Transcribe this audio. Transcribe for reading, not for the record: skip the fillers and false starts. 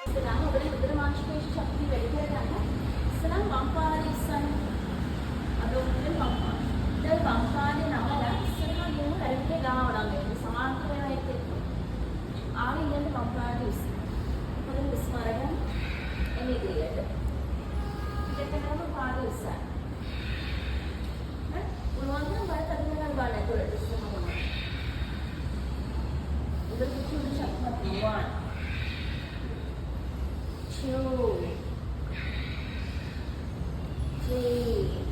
ඉස්සරහම ඔබේ උදර මාංශ පේශි ශක්තිය වැඩි කරගන්න. ඉස්සරහම වම් පාදයේ ඉස්සන් අද උදේ වම් පාදය. දැන් වම් පාදේ නමලා ඉස්සරහම ගියම වැඩිට ගාවනවා මේ සමාන්තර වෙන එකෙත්. ආයෙ ඉන්න වම් පාදයේ ඉස්සන්. මොකද විස්මාරගෙන එන්නේ ඉදිරියට. දෙකම පාදයේ ඉස්සන්. පුළුවන් නම් බලත් අදින්න ගන්න ඇතුළට ඉස්සරහම. උදර පිටුවේ ශක්තිය 1 2 3